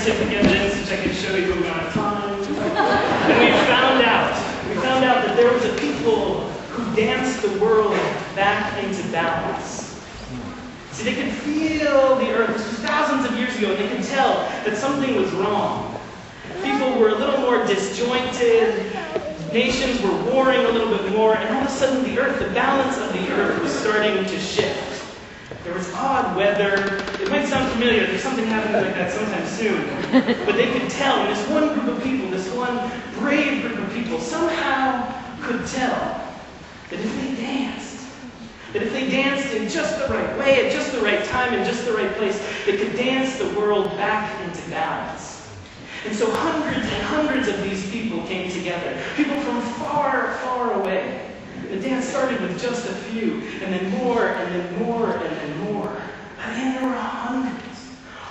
scientific evidence, which I can show you when I'm time. And we found out that there was a people who danced the world back into balance. See, they could feel the earth. This was thousands of years ago, and they could tell that something was wrong. People were a little more disjointed. Nations were warring a little bit more, and all of a sudden the earth, the balance of the earth was starting to shift. There was odd weather. It might sound familiar. There's something happening like that sometime soon. But they could tell, and this one group of people, this one brave group of people, somehow could tell that if they danced in just the right way, at just the right time, in just the right place, they could dance the world back into balance. And so hundreds and hundreds of these people came together, people from far, far away. The dance started with just a few, and then more, and then more, and then more. By the end, there were hundreds,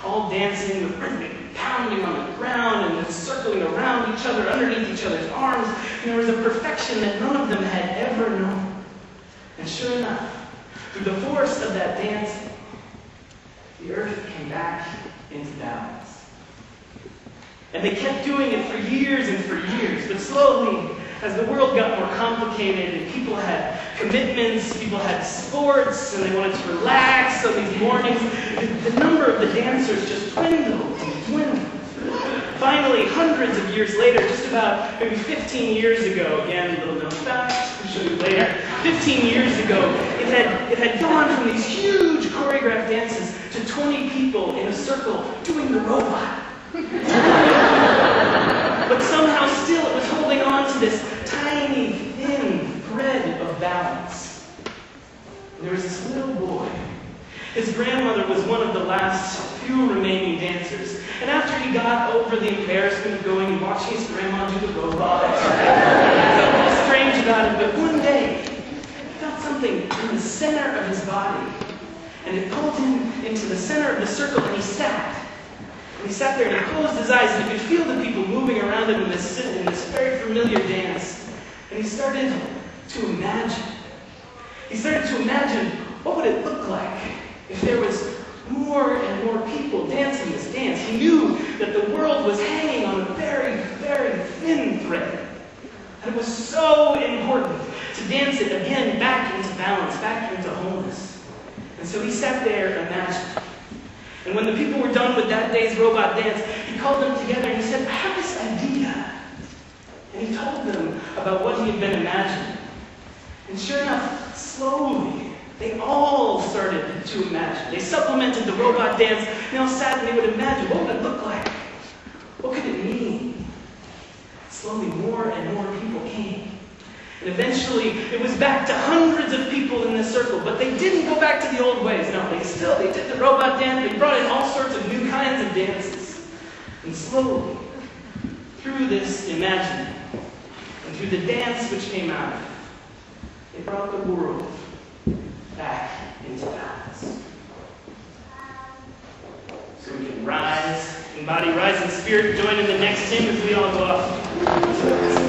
all dancing with rhythmic pounding on the ground and then circling around each other, underneath each other's arms. And there was a perfection that none of them had ever known. And sure enough, through the force of that dancing, the earth came back into balance. And they kept doing it for years and for years, but slowly, as the world got more complicated and people had commitments, people had sports, and they wanted to relax on these mornings, the number of the dancers just dwindled and dwindled. Finally, hundreds of years later, just about maybe 15 years ago, again, a little known fact, I'll show you later, 15 years ago, it had gone from these huge choreographed dances to 20 people in a circle doing the robot. But somehow still it was holding on to this tiny, thin thread of balance. And there was this little boy. His grandmother was one of the last few remaining dancers. And after he got over the embarrassment of going and watching his grandma do the robot, he felt a little strange about it. But one day, he felt something in the center of his body. And it pulled him into the center of the circle, and he sat. And he sat there and he closed his eyes, and he could feel the people moving around him in this very familiar dance. And he started to imagine. He started to imagine, what would it look like if there was more and more people dancing this dance? He knew that the world was hanging on a very, very thin thread. And it was so important to dance it again back into balance, back into wholeness. And so he sat there and imagined. And when the people were done with that day's robot dance, he called them together and he said, I have this idea. And he told them about what he had been imagining. And sure enough, slowly, they all started to imagine. They supplemented the robot dance. They all sat and they would imagine, what would it look like? What could it mean? Slowly, more and more people came. And eventually, it was back to hundreds of people in this circle. But they didn't go back to the old ways. No, they did the robot dance. They brought in all sorts of new kinds of dances. And slowly, through this imagining, and through the dance which came out of it, they brought the world back into balance. So we can rise in body, rise in spirit, join in the next hymn as we all go off.